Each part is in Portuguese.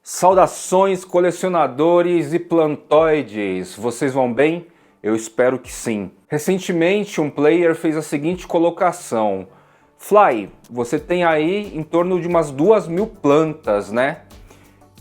Saudações, colecionadores e plantoides! Vocês vão bem? Eu espero que sim. Recentemente, um player fez a seguinte colocação: Fly, você tem aí em torno de umas 2.000 plantas, né?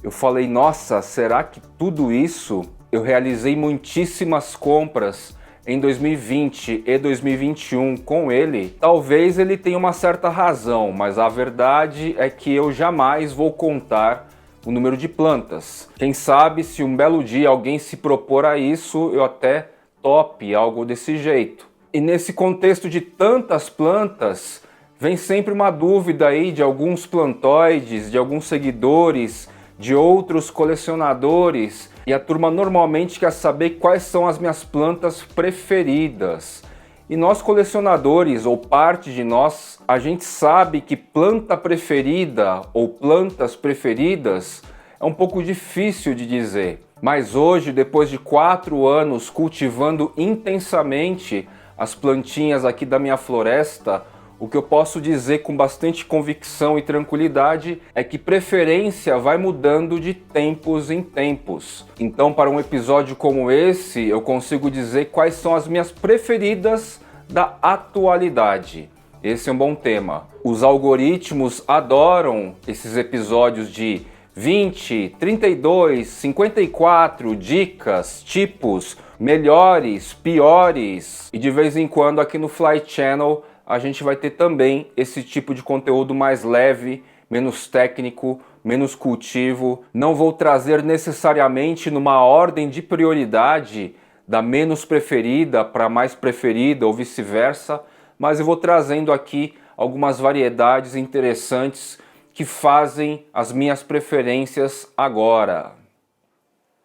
Eu falei, nossa, será que tudo isso? Eu realizei muitíssimas compras em 2020 e 2021 com ele. Talvez ele tenha uma certa razão, mas a verdade é que eu jamais vou contar o número de plantas. Quem sabe se um belo dia alguém se propor a isso, eu até tope algo desse jeito. E nesse contexto de tantas plantas, vem sempre uma dúvida aí de alguns plantoides, de alguns seguidores, de outros colecionadores, e a turma normalmente quer saber quais são as minhas plantas preferidas. E nós colecionadores, ou parte de nós, a gente sabe que planta preferida ou plantas preferidas é um pouco difícil de dizer. Mas hoje, depois de 4 anos cultivando intensamente as plantinhas aqui da minha floresta, o que eu posso dizer com bastante convicção e tranquilidade é que preferência vai mudando de tempos em tempos. Então, para um episódio como esse, eu consigo dizer quais são as minhas preferidas da atualidade. Esse é um bom tema. Os algoritmos adoram esses episódios de 20, 32, 54 dicas, tipos, melhores, piores. E de vez em quando aqui no Fly Channel a gente vai ter também esse tipo de conteúdo mais leve, menos técnico, menos cultivo. Não vou trazer necessariamente numa ordem de prioridade da menos preferida para mais preferida ou vice-versa, mas eu vou trazendo aqui algumas variedades interessantes que fazem as minhas preferências agora.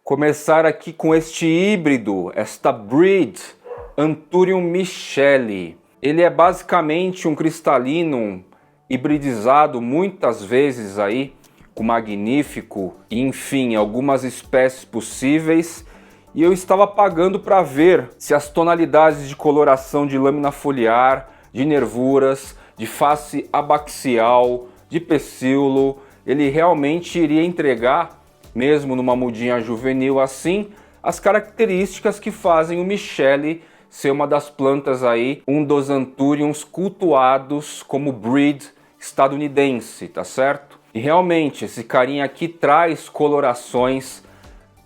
Começar aqui com este híbrido, esta breed, Anthurium micheli. Ele é basicamente um cristalino hibridizado muitas vezes aí com magnífico e enfim, algumas espécies possíveis. E eu estava pagando para ver se as tonalidades de coloração de lâmina foliar, de nervuras, de face abaxial, de pecíolo, ele realmente iria entregar, mesmo numa mudinha juvenil assim, as características que fazem o micheli ser uma das plantas aí, um dos anthuriums cultuados como breed estadunidense, tá certo? E realmente, esse carinha aqui traz colorações.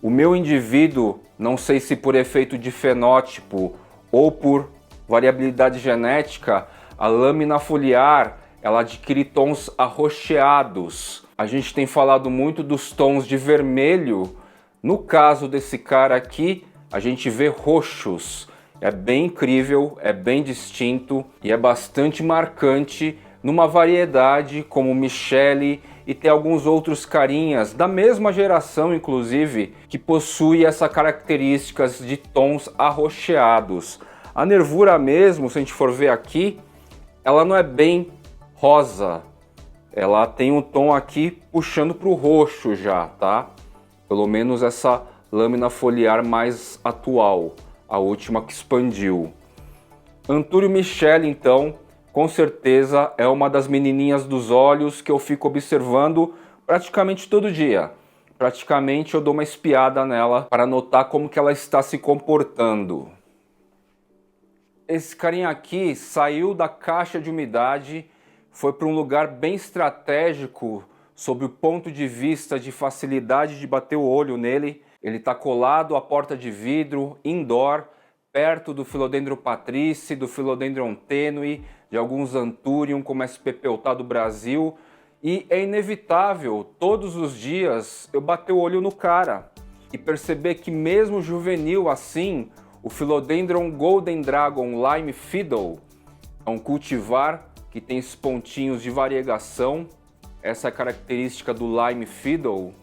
O meu indivíduo, não sei se por efeito de fenótipo ou por variabilidade genética, a lâmina foliar, ela adquire tons arroxeados. A gente tem falado muito dos tons de vermelho. No caso desse cara aqui, a gente vê roxos. É bem incrível, é bem distinto e é bastante marcante numa variedade como o micheli, e tem alguns outros carinhas da mesma geração, inclusive, que possui essa características de tons arroxeados. A nervura mesmo, se a gente for ver aqui, ela não é bem rosa. Ela tem um tom aqui puxando para o roxo já, tá? Pelo menos essa lâmina foliar mais atual. A última que expandiu. Anthurium micheli, então, com certeza é uma das menininhas dos olhos que eu fico observando praticamente todo dia. Praticamente eu dou uma espiada nela para notar como que ela está se comportando. Esse carinha aqui saiu da caixa de umidade, foi para um lugar bem estratégico sob o ponto de vista de facilidade de bater o olho nele. Ele está colado à porta de vidro, indoor, perto do Philodendron patrice, do Philodendron tenue, de alguns Anthurium como SP peltá do Brasil. E é inevitável, todos os dias, eu bater o olho no cara e perceber que mesmo juvenil assim, o Philodendron Golden Dragon Lime Fiddle é um cultivar que tem esses pontinhos de variegação. Essa é a característica do Lime Fiddle.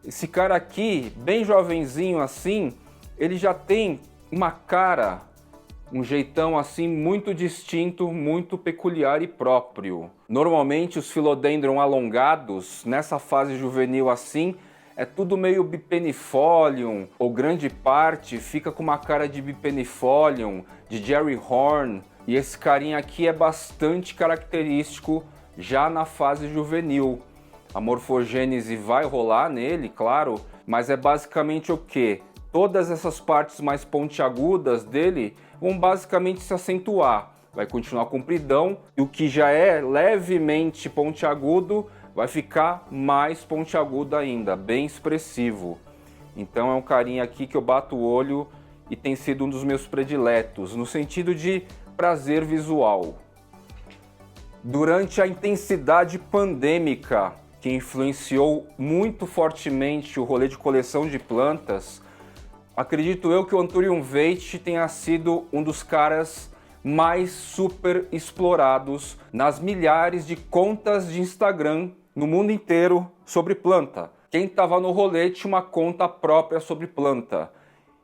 Esse cara aqui, bem jovenzinho assim, ele já tem uma cara, um jeitão assim muito distinto, muito peculiar e próprio. Normalmente os Philodendron alongados, nessa fase juvenil assim, é tudo meio bipenifolium, ou grande parte fica com uma cara de bipenifolium, de Jerry Horn, e esse carinha aqui é bastante característico já na fase juvenil. A morfogênese vai rolar nele, claro, mas é basicamente o quê? Todas essas partes mais pontiagudas dele vão basicamente se acentuar. Vai continuar compridão e o que já é levemente pontiagudo vai ficar mais pontiagudo ainda, bem expressivo. Então é um carinha aqui que eu bato o olho e tem sido um dos meus prediletos, no sentido de prazer visual. Durante a intensidade pandêmica que influenciou muito fortemente o rolê de coleção de plantas, acredito eu que o Anthurium veit tenha sido um dos caras mais super explorados nas milhares de contas de Instagram no mundo inteiro sobre planta. Quem estava no rolê tinha uma conta própria sobre planta.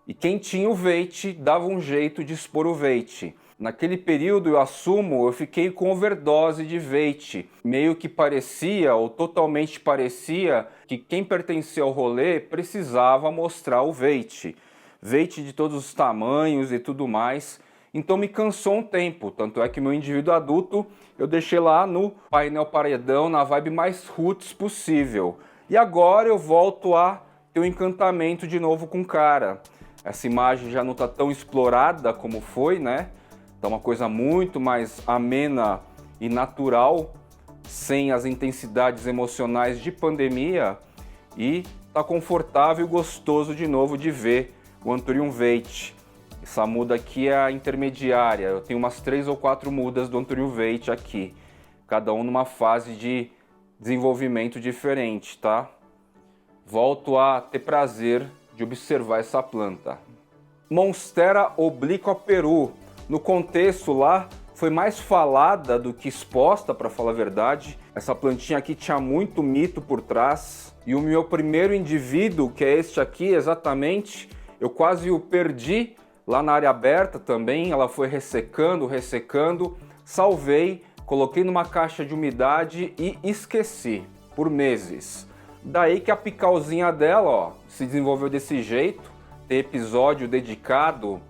E quem tinha o veit dava um jeito de expor o veit. Naquele período, eu assumo, eu fiquei com overdose de veit. Meio que parecia, ou totalmente parecia, que quem pertencia ao rolê precisava mostrar o veit. Veit de todos os tamanhos e tudo mais. Então me cansou um tempo, tanto é que meu indivíduo adulto eu deixei lá no painel paredão, na vibe mais roots possível. E agora eu volto a ter um encantamento de novo com o cara. Essa imagem já não está tão explorada como foi, né? Tá uma coisa muito mais amena e natural, sem as intensidades emocionais de pandemia, e tá confortável e gostoso de novo de ver o Anthurium veit. Essa muda aqui é a intermediária, eu tenho umas 3 ou 4 mudas do Anthurium veit aqui, cada um numa fase de desenvolvimento diferente, tá? Volto a ter prazer de observar essa planta. Monstera obliqua peru. No contexto lá, foi mais falada do que exposta, para falar a verdade. Essa plantinha aqui tinha muito mito por trás. E o meu primeiro indivíduo, que é este aqui exatamente, eu quase o perdi lá na área aberta também. Ela foi ressecando, salvei, coloquei numa caixa de umidade e esqueci por meses. Daí que a picalzinha dela, ó, se desenvolveu desse jeito. Tem episódio dedicado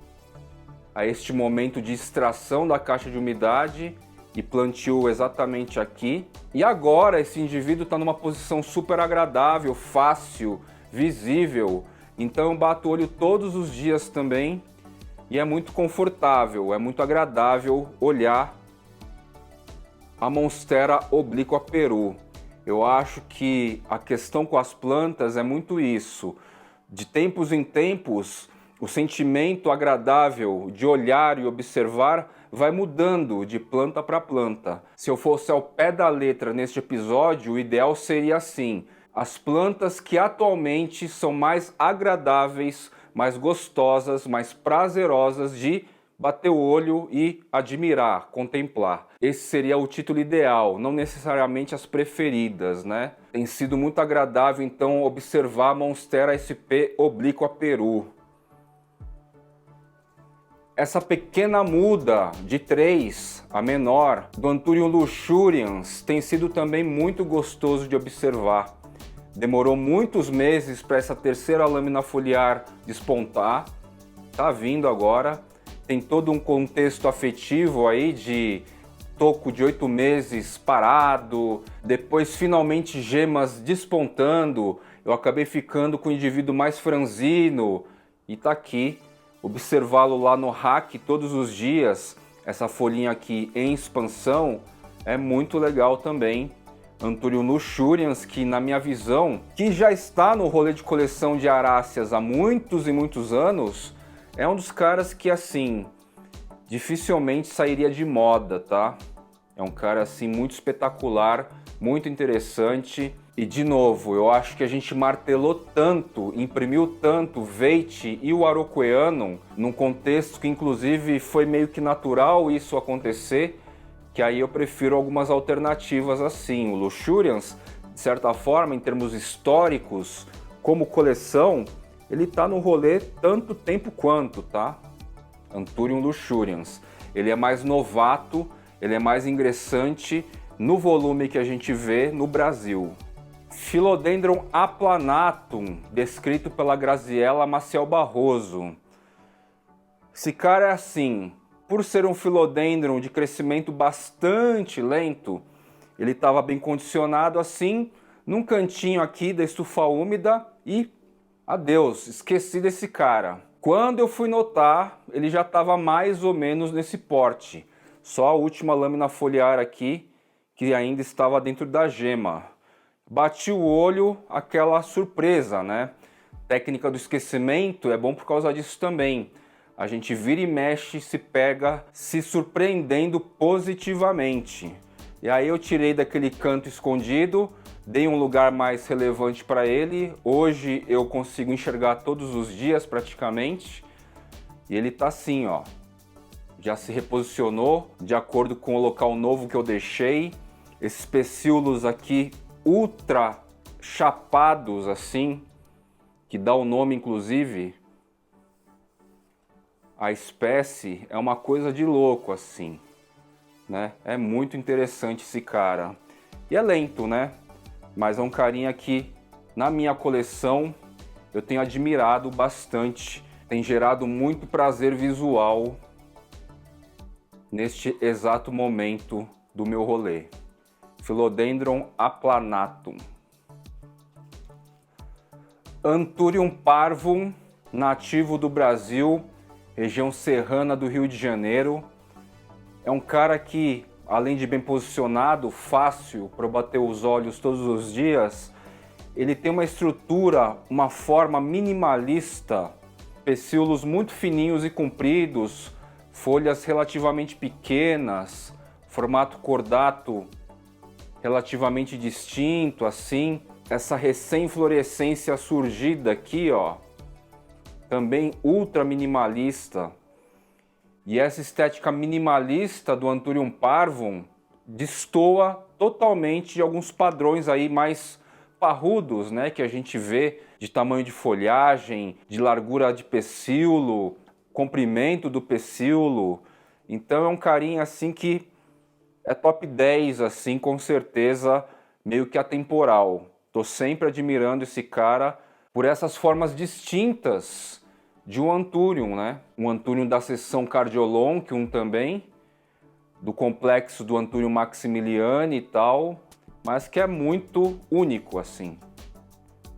a este momento de extração da caixa de umidade e plantio exatamente aqui. E agora esse indivíduo está numa posição super agradável, fácil, visível. Então eu bato o olho todos os dias também e é muito confortável, é muito agradável olhar a Monstera obliqua peru. Eu acho que a questão com as plantas é muito isso. De tempos em tempos, o sentimento agradável de olhar e observar vai mudando de planta para planta. Se eu fosse ao pé da letra neste episódio, o ideal seria assim: as plantas que atualmente são mais agradáveis, mais gostosas, mais prazerosas de bater o olho e admirar, contemplar. Esse seria o título ideal, não necessariamente as preferidas, né? Tem sido muito agradável então observar a Monstera sp obliqua peru. Essa pequena muda de 3, a menor, do Anthurium luxurians, tem sido também muito gostoso de observar. Demorou muitos meses para essa terceira lâmina foliar despontar, tá vindo agora. Tem todo um contexto afetivo aí de toco de 8 meses parado, depois finalmente gemas despontando, eu acabei ficando com o indivíduo mais franzino e tá aqui, observá-lo lá no rack todos os dias, essa folhinha aqui em expansão, é muito legal também. Anthurium luxurians, que na minha visão, que já está no rolê de coleção de aráceas há muitos e muitos anos, é um dos caras que, assim, dificilmente sairia de moda, tá? É um cara, assim, muito espetacular, muito interessante. E, de novo, eu acho que a gente martelou tanto, imprimiu tanto o veit e o araucoianum, num contexto que, inclusive, foi meio que natural isso acontecer, que aí eu prefiro algumas alternativas assim. O luxurians, de certa forma, em termos históricos, como coleção, ele tá no rolê tanto tempo quanto, tá? Anthurium luxurians. Ele é mais novato, ele é mais ingressante no volume que a gente vê no Brasil. Philodendron aplanatum, descrito pela Graziella Maciel Barroso. Esse cara é assim, por ser um Philodendron de crescimento bastante lento, ele estava bem condicionado assim, num cantinho aqui da estufa úmida e adeus, esqueci desse cara. Quando eu fui notar, ele já estava mais ou menos nesse porte. Só a última lâmina foliar aqui, que ainda estava dentro da gema. Bati o olho, aquela surpresa, né? Técnica do esquecimento é bom por causa disso também. A gente vira e mexe, se pega se surpreendendo positivamente. E aí eu tirei daquele canto escondido, dei um lugar mais relevante para ele. Hoje eu consigo enxergar todos os dias praticamente. E ele tá assim, ó. Já se reposicionou de acordo com o local novo que eu deixei. Esses pecíolos aqui ultra chapados assim, que dá o nome inclusive à espécie, é uma coisa de louco assim, né? É muito interessante esse cara. E é lento, né? Mas é um carinha que na minha coleção eu tenho admirado bastante. Tem gerado muito prazer visual neste exato momento do meu rolê. Philodendron aplanatum. Anthurium parvum, nativo do Brasil, região serrana do Rio de Janeiro. É um cara que, além de bem posicionado, fácil para bater os olhos todos os dias, ele tem uma estrutura, uma forma minimalista, pecíolos muito fininhos e compridos, folhas relativamente pequenas, formato cordato relativamente distinto, assim. Essa recém-florescência surgida aqui, ó, também ultra minimalista. E essa estética minimalista do Anthurium parvum destoa totalmente de alguns padrões aí mais parrudos, né, que a gente vê de tamanho de folhagem, de largura de pecíolo, comprimento do pecíolo. Então é um carinha assim que é top 10, assim, com certeza, meio que atemporal. Tô sempre admirando esse cara por essas formas distintas de um Anthurium, né? Um Anthurium da seção Cardiolonchium também, do complexo do Anthurium maximiliani e tal, mas que é muito único, assim.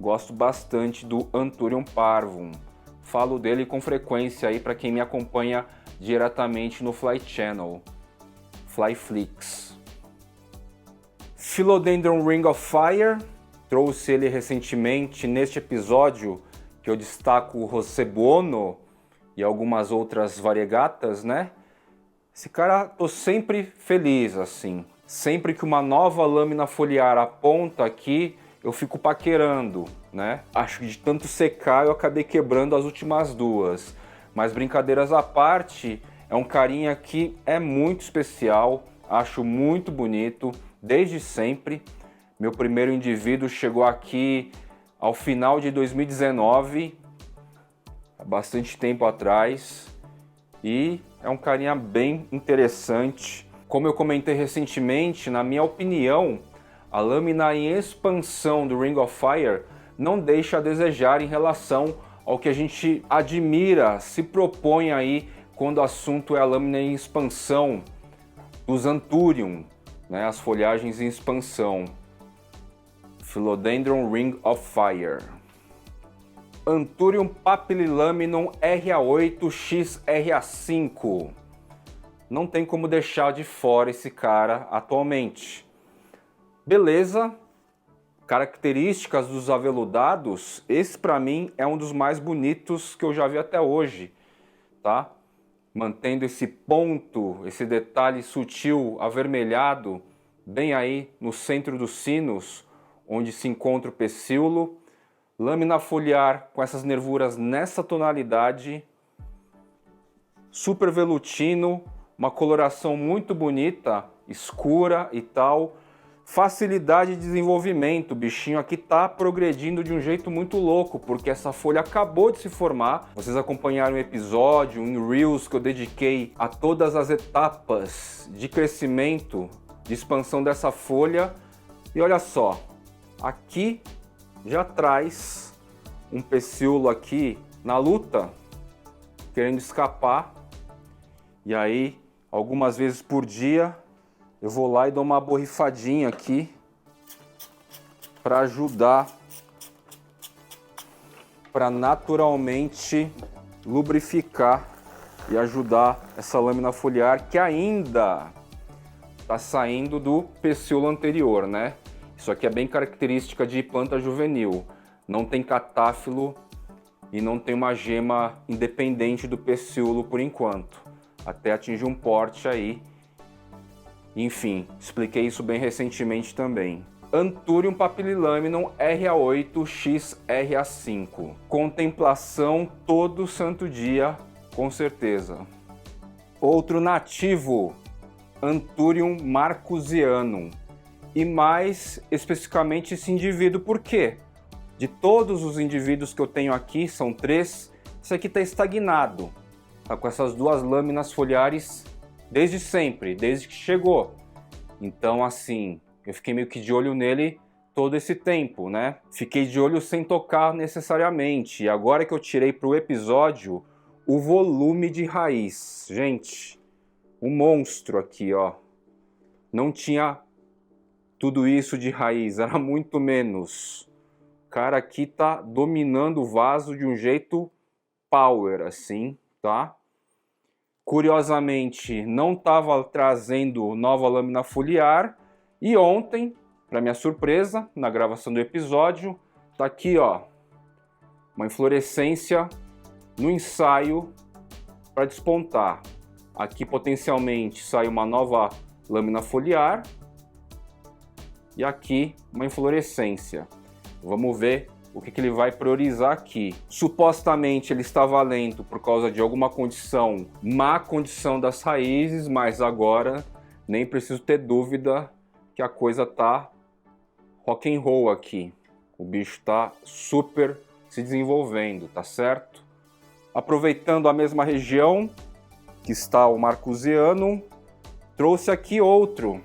Gosto bastante do Anthurium parvum. Falo dele com frequência aí para quem me acompanha diretamente no Fly Channel. Flyflix. Philodendron Ring of Fire, trouxe ele recentemente neste episódio que eu destaco o Rosebuono e algumas outras variegatas, né? Esse cara, tô sempre feliz assim. Sempre que uma nova lâmina foliar aponta aqui, eu fico paquerando, né? Acho que de tanto secar eu acabei quebrando as últimas duas. Mas brincadeiras à parte, é um carinha que é muito especial, acho muito bonito, desde sempre. Meu primeiro indivíduo chegou aqui ao final de 2019, há bastante tempo atrás, e é um carinha bem interessante. Como eu comentei recentemente, na minha opinião, a lâmina em expansão do Ring of Fire não deixa a desejar em relação ao que a gente admira, se propõe aí quando o assunto é a lâmina em expansão dos Anthurium, né, as folhagens em expansão. Philodendron Ring of Fire. Anthurium papillilaminum RA8XRA5. Não tem como deixar de fora esse cara atualmente. Beleza, características dos aveludados, esse para mim é um dos mais bonitos que eu já vi até hoje, tá? Mantendo esse ponto, esse detalhe sutil avermelhado, bem aí no centro dos sinos, onde se encontra o pecíolo. Lâmina foliar com essas nervuras nessa tonalidade, super velutino, uma coloração muito bonita, escura e tal. Facilidade de desenvolvimento, o bichinho aqui tá progredindo de um jeito muito louco, porque essa folha acabou de se formar. Vocês acompanharam um episódio, um Reels que eu dediquei a todas as etapas de crescimento, de expansão dessa folha. E olha só, aqui já traz um pecíolo aqui na luta, querendo escapar. E aí, algumas vezes por dia, eu vou lá e dou uma borrifadinha aqui para ajudar para naturalmente lubrificar e ajudar essa lâmina foliar que ainda está saindo do pecíolo anterior, né? Isso aqui é bem característica de planta juvenil. Não tem catáfilo e não tem uma gema independente do pecíolo por enquanto, até atingir um porte aí. Enfim, expliquei isso bem recentemente também. Anthurium papililaminum RA8XRA5. Contemplação todo santo dia, com certeza. Outro nativo, Anthurium marcusianum. E mais especificamente esse indivíduo, por quê? De todos os indivíduos que eu tenho aqui, são 3, esse aqui está estagnado. Está com essas 2 lâminas foliares desde sempre, desde que chegou. Então, assim, eu fiquei meio que de olho nele todo esse tempo, né? Fiquei de olho sem tocar necessariamente. E agora que eu tirei para o episódio, o volume de raiz. Gente, um monstro aqui, ó. Não tinha tudo isso de raiz, era muito menos. O cara aqui tá dominando o vaso de um jeito power, assim, tá? Curiosamente, não estava trazendo nova lâmina foliar. E ontem, para minha surpresa, na gravação do episódio, tá aqui, ó, uma inflorescência no ensaio para despontar. Aqui potencialmente sai uma nova lâmina foliar e aqui uma inflorescência. Vamos ver o que ele vai priorizar aqui. Supostamente ele estava lento por causa de alguma condição, má condição das raízes, mas agora nem preciso ter dúvida que a coisa tá rock and roll aqui. O bicho tá super se desenvolvendo, tá certo? Aproveitando a mesma região que está o marcusianum, trouxe aqui outro,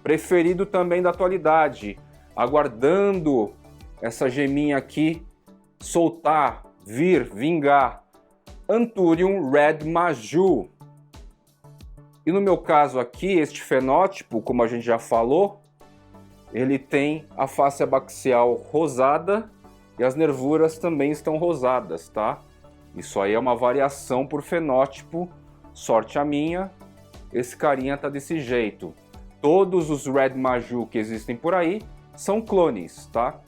preferido também da atualidade, aguardando essa geminha aqui soltar, vingar. Anthurium red maju. E no meu caso aqui, este fenótipo, como a gente já falou, ele tem a face abaxial rosada e as nervuras também estão rosadas, tá? Isso aí é uma variação por fenótipo, sorte a minha, esse carinha tá desse jeito. Todos os red maju que existem por aí são clones, tá?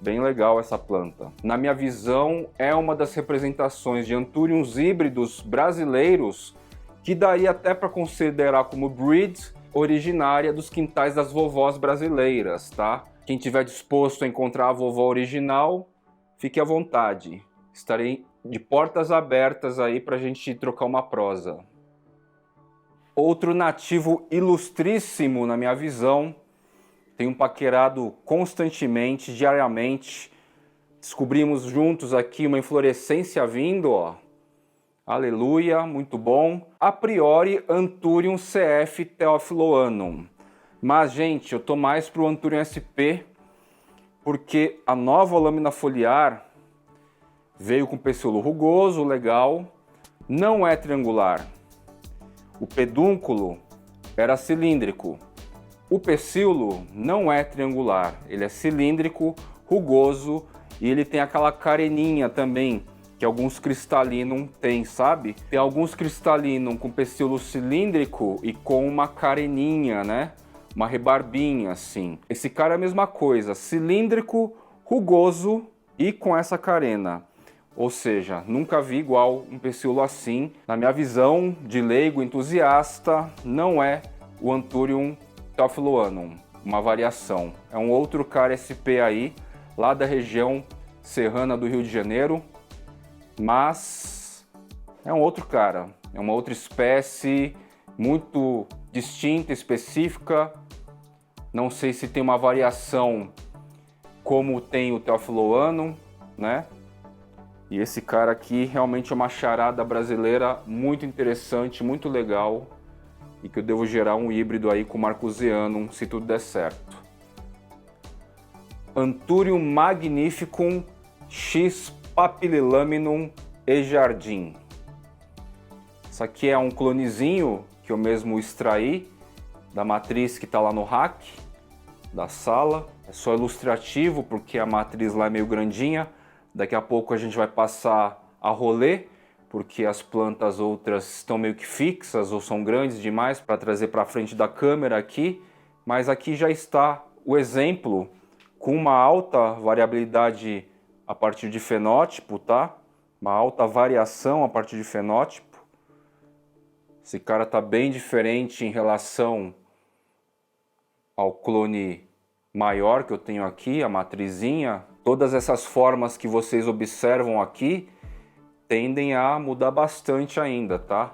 Bem legal essa planta. Na minha visão, é uma das representações de Anthuriums híbridos brasileiros que daria até para considerar como breed originária dos quintais das vovós brasileiras, tá? Quem tiver disposto a encontrar a vovó original, fique à vontade. Estarei de portas abertas aí para a gente trocar uma prosa. Outro nativo ilustríssimo na minha visão, tenho paquerado constantemente, diariamente. Descobrimos juntos aqui uma inflorescência vindo, ó. Aleluia, muito bom. A priori, Anthurium CF Theophiloanum. Mas, gente, eu tô mais pro Anthurium SP, porque a nova lâmina foliar veio com pecíolo rugoso, legal. Não é triangular. O pedúnculo era cilíndrico. O pecíolo não é triangular. Ele é cilíndrico, rugoso e ele tem aquela careninha também, que alguns Crystallinum tem, sabe? Tem alguns Crystallinum com pecíolo cilíndrico e com uma careninha, né? Uma rebarbinha, assim. Esse cara é a mesma coisa, cilíndrico, rugoso e com essa carena. Ou seja, nunca vi igual um pecíolo assim. Na minha visão de leigo entusiasta, não é o Anthurium Theophiloanum, uma variação. É um outro cara SP aí, lá da região serrana do Rio de Janeiro. Mas é um outro cara, é uma outra espécie muito distinta, específica. Não sei se tem uma variação como tem o Theophiloanum, né? E esse cara aqui realmente é uma charada brasileira muito interessante, muito legal. E que eu devo gerar um híbrido aí com o Marcusianum, se tudo der certo. Anthurium magnificum X Papililaminum e Jardim. Isso aqui é um clonezinho que eu mesmo extraí da matriz que está lá no rack. da sala. É só ilustrativo porque a matriz lá é meio grandinha. Daqui a pouco a gente vai passar a rolê, porque as plantas outras estão meio que fixas ou são grandes demais para trazer para frente da câmera aqui. Mas aqui já está o exemplo com uma alta variabilidade a partir de fenótipo, tá? Uma alta variação a partir de fenótipo. Esse cara tá bem diferente em relação ao clone maior que eu tenho aqui, a matrizinha. Todas essas formas que vocês observam aqui tendem a mudar bastante ainda, tá?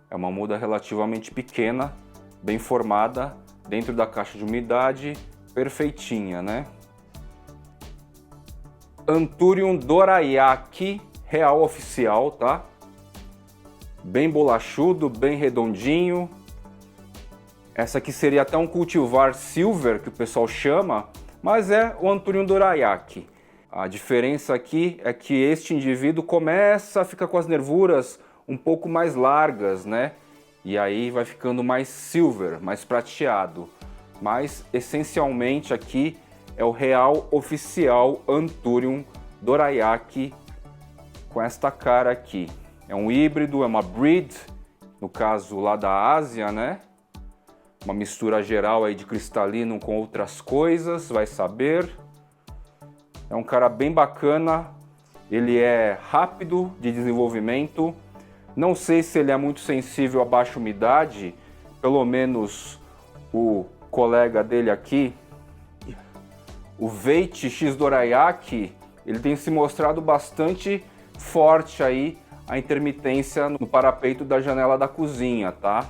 É uma muda relativamente pequena, bem formada, dentro da caixa de umidade, perfeitinha, né? Anthurium dorayaki real oficial, tá? Bem bolachudo, bem redondinho. Essa aqui seria até um cultivar silver, que o pessoal chama, mas é o Anthurium dorayaki. A diferença aqui é que este indivíduo começa a ficar com as nervuras um pouco mais largas, né? E aí vai ficando mais silver, mais prateado. Mas essencialmente aqui é o real oficial Anthurium dorayaki com esta cara aqui. É um híbrido, é uma breed, no caso lá da Ásia, né? Uma mistura geral aí de cristalino com outras coisas, vai saber. É um cara bem bacana, ele é rápido de desenvolvimento. Não sei se ele é muito sensível a baixa umidade, pelo menos o colega dele aqui, o Veit X dorayaki, ele tem se mostrado bastante forte aí a intermitência no parapeito da janela da cozinha, tá?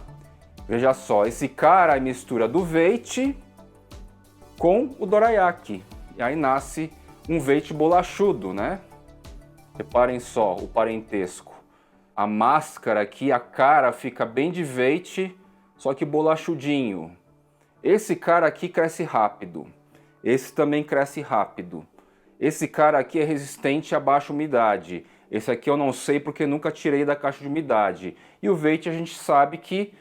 Veja só, esse cara é a mistura do Veit com o dorayaki. E aí nasce um Veit bolachudo, né? Reparem só o parentesco. A máscara aqui, a cara fica bem de Veit, só que bolachudinho. Esse cara aqui cresce rápido. Esse também cresce rápido. Esse cara aqui é resistente a baixa umidade. Esse aqui eu não sei porque nunca tirei da caixa de umidade. E o Veit a gente sabe que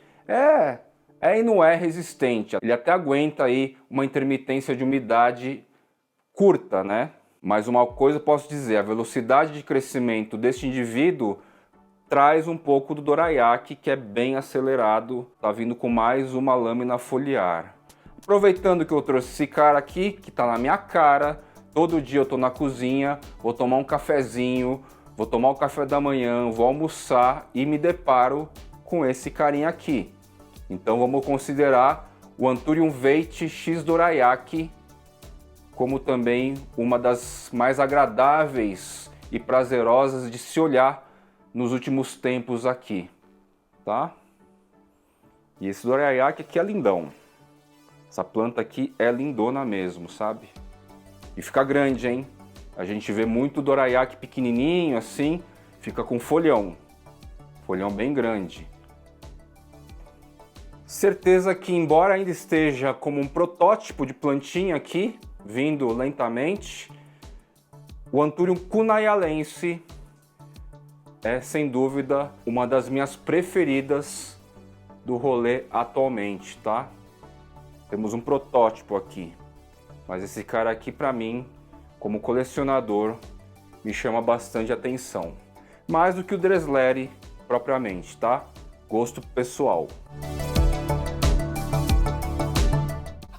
e não é resistente. Ele até aguenta aí uma intermitência de umidade curta, né? Mas uma coisa eu posso dizer, a velocidade de crescimento deste indivíduo traz um pouco do dorayaki, que é bem acelerado. Tá vindo com mais uma lâmina foliar. Aproveitando que eu trouxe esse cara aqui, que tá na minha cara, todo dia eu tô na cozinha, vou tomar um cafezinho, vou tomar o café da manhã, vou almoçar e me deparo com esse carinha aqui. Então vamos considerar o Anthurium Veit X dorayaki como também uma das mais agradáveis e prazerosas de se olhar nos últimos tempos aqui, tá? E esse dorayaki aqui é lindão. Essa planta aqui é lindona mesmo, sabe? E fica grande, hein? A gente vê muito dorayaki pequenininho assim, fica com folhão. Folhão bem grande. Certeza que, embora ainda esteja como um protótipo de plantinha aqui, vindo lentamente, o Anthurium cunayalense é, sem dúvida, uma das minhas preferidas do rolê atualmente, tá? Temos um protótipo aqui, mas esse cara aqui, para mim, como colecionador, me chama bastante atenção. Mais do que o Dressleri propriamente, tá? Gosto pessoal.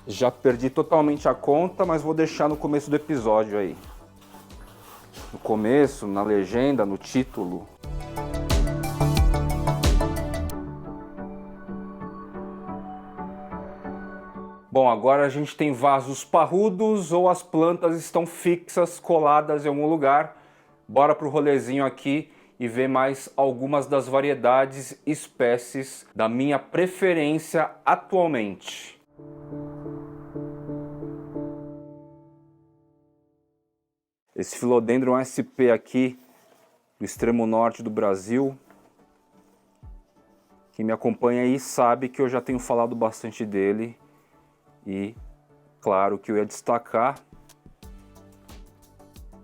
Já perdi totalmente a conta, mas vou deixar no começo do episódio aí. No começo, na legenda, no título. Bom, agora a gente tem vasos parrudos ou as plantas estão fixas, coladas em algum lugar. Bora pro rolezinho aqui e ver mais algumas das variedades e espécies da minha preferência atualmente. Esse Philodendron SP aqui, do extremo norte do Brasil. Quem me acompanha aí sabe que eu já tenho falado bastante dele. E, claro, que eu ia destacar,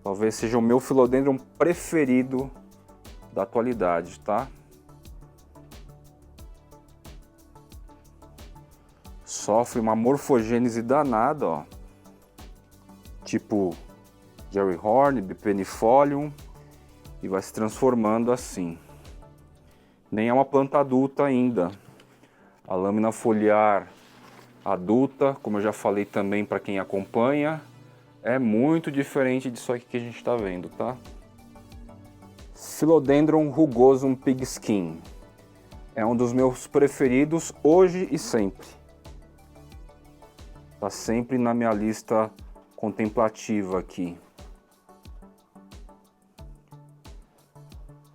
talvez seja o meu Philodendron preferido da atualidade, tá? sofre uma morfogênese danada, ó. Tipo Jerry Horn, Bipennifolium, e vai se transformando assim. Nem é uma planta adulta ainda. A lâmina foliar adulta, como eu já falei também para quem acompanha, é muito diferente disso aqui que a gente está vendo, tá? Philodendron rugosum pigskin. É um dos meus preferidos hoje e sempre. Tá sempre na minha lista contemplativa aqui.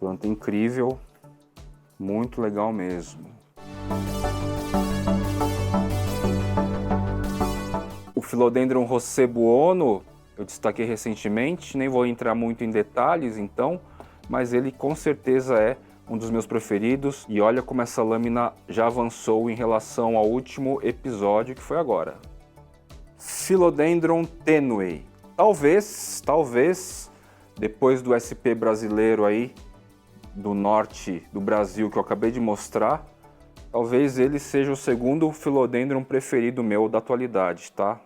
Planta incrível, muito legal mesmo. O Philodendron rosebuono eu destaquei recentemente, nem vou entrar muito em detalhes então, mas ele com certeza é um dos meus preferidos. E olha como essa lâmina já avançou em relação ao último episódio que foi agora. Philodendron tenue. Talvez, depois do SP brasileiro aí, do norte do Brasil que eu acabei de mostrar, talvez ele seja o segundo Philodendron preferido meu da atualidade, tá?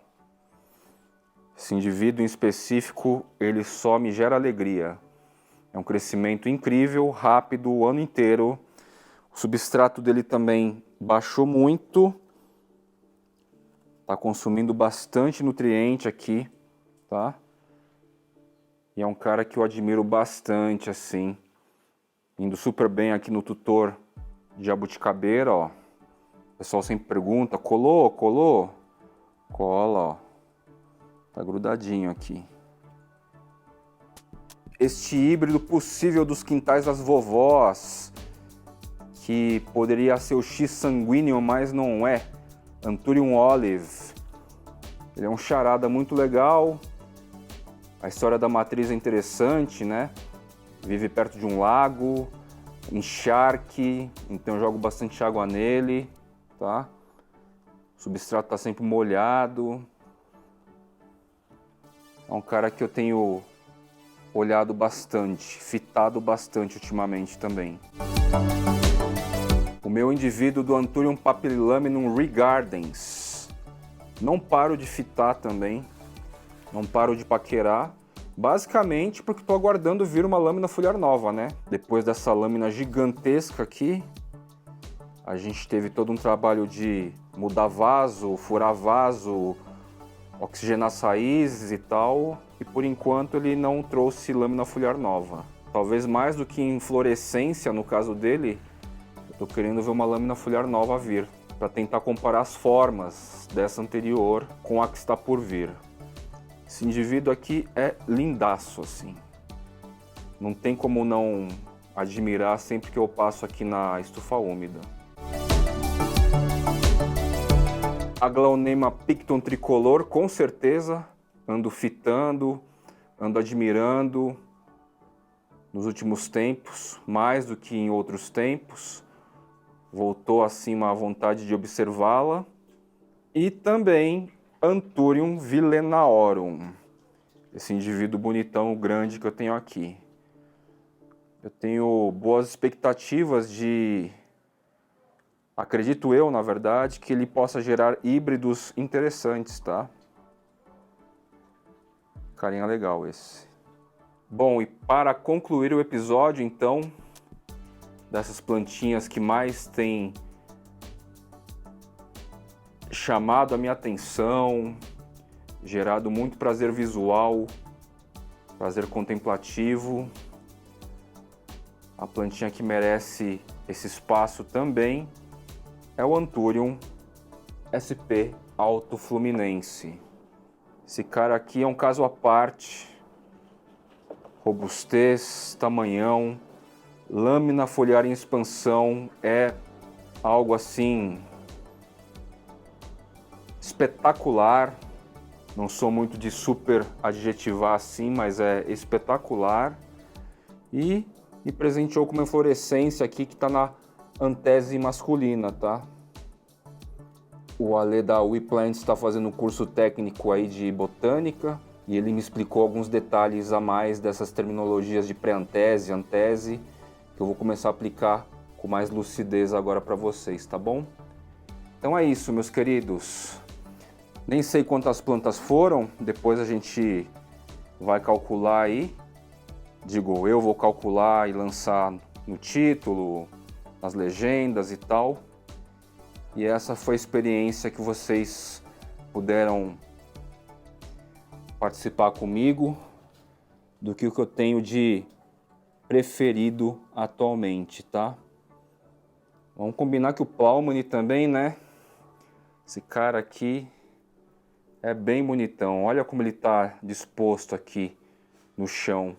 Esse indivíduo em específico, ele só me gera alegria. É um crescimento incrível, rápido, o ano inteiro. O substrato dele também baixou muito. Está consumindo bastante nutriente aqui, tá? E é um cara que eu admiro bastante, assim. Indo super bem aqui no tutor de jabuticabeira, ó. O pessoal sempre pergunta, colou? Cola, ó. Tá grudadinho aqui. Este híbrido possível dos quintais das vovós, que poderia ser o X sanguíneo, mas não é. Anthurium olive. Ele é um charada muito legal. A história da matriz é interessante, né? Vive perto de um lago, encharque, então eu jogo bastante água nele, tá? O substrato está sempre molhado. É um cara que eu tenho olhado bastante, fitado bastante ultimamente também. O meu indivíduo do Anthurium papillaminum regardens. Não paro de fitar também, não paro de paquerar. Basicamente porque estou aguardando vir uma lâmina foliar nova, né? Depois dessa lâmina gigantesca aqui, a gente teve todo um trabalho de mudar vaso, furar vaso, oxigenar as raízes e tal, e por enquanto ele não trouxe lâmina foliar nova. Talvez mais do que inflorescência, no caso dele, eu estou querendo ver uma lâmina foliar nova vir, para tentar comparar as formas dessa anterior com a que está por vir. Esse indivíduo aqui é lindaço, assim. Não tem como não admirar sempre que eu passo aqui na estufa úmida. A Glaonema picton tricolor, com certeza, ando fitando, ando admirando nos últimos tempos, mais do que em outros tempos. Voltou assim uma vontade de observá-la. E também Anthurium villenaorum, esse indivíduo bonitão grande que eu tenho aqui. Eu tenho boas expectativas de, acredito eu, na verdade, que ele possa gerar híbridos interessantes, tá? Carinha legal esse. Bom, e para concluir o episódio, então, dessas plantinhas que mais tem chamado a minha atenção, gerado muito prazer visual, prazer contemplativo, a plantinha que merece esse espaço também é o Anthurium SP Alto Fluminense. Esse cara aqui é um caso à parte, robustez, tamanhão, lâmina foliar em expansão, é algo assim espetacular. Não sou muito de super adjetivar assim, mas é espetacular. E me presenteou com uma inflorescência aqui que está na antese masculina, tá? O Ale da WePlants está fazendo um curso técnico aí de botânica e ele me explicou alguns detalhes a mais dessas terminologias de pré-antese, antese, que eu vou começar a aplicar com mais lucidez agora para vocês, tá bom? Então é isso, meus queridos. Nem sei quantas plantas foram, depois a gente vai calcular aí. Digo, eu vou calcular e lançar no título, nas legendas e tal. E essa foi a experiência que vocês puderam participar comigo do que eu tenho de preferido atualmente, tá? Vamos combinar que o Pláumone também, né? Esse cara aqui é bem bonitão. Olha como ele tá disposto aqui no chão.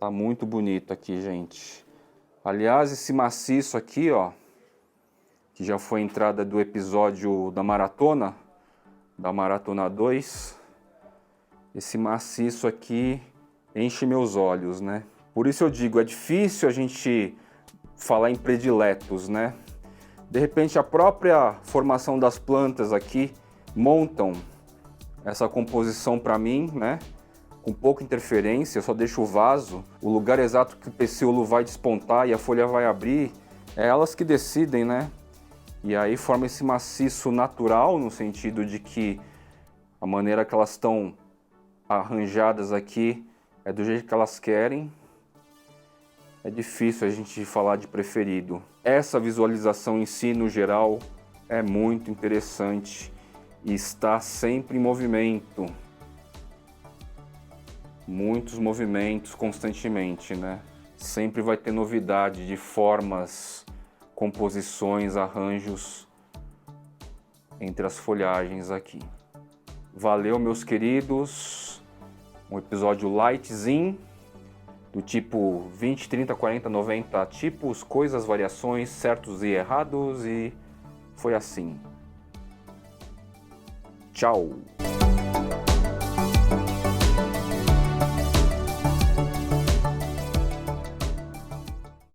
Tá muito bonito aqui, gente. Aliás, esse maciço aqui, ó, que já foi a entrada do episódio da Maratona 2, esse maciço aqui enche meus olhos, né? Por isso eu digo, é difícil a gente falar em prediletos, né? De repente a própria formação das plantas aqui montam essa composição para mim, né? Com pouca interferência, eu só deixo o vaso, o lugar exato que o pecíolo vai despontar e a folha vai abrir, é elas que decidem, né? E aí forma esse maciço natural, no sentido de que a maneira que elas estão arranjadas aqui é do jeito que elas querem. É difícil a gente falar de preferido. Essa visualização em si, no geral, é muito interessante e está sempre em movimento. Muitos movimentos constantemente, né? Sempre vai ter novidade de formas, composições, arranjos entre as folhagens aqui. Valeu, meus queridos. Um episódio lightzinho, do tipo 20, 30, 40, 90 tipos, coisas, variações, certos e errados, e foi assim. Tchau!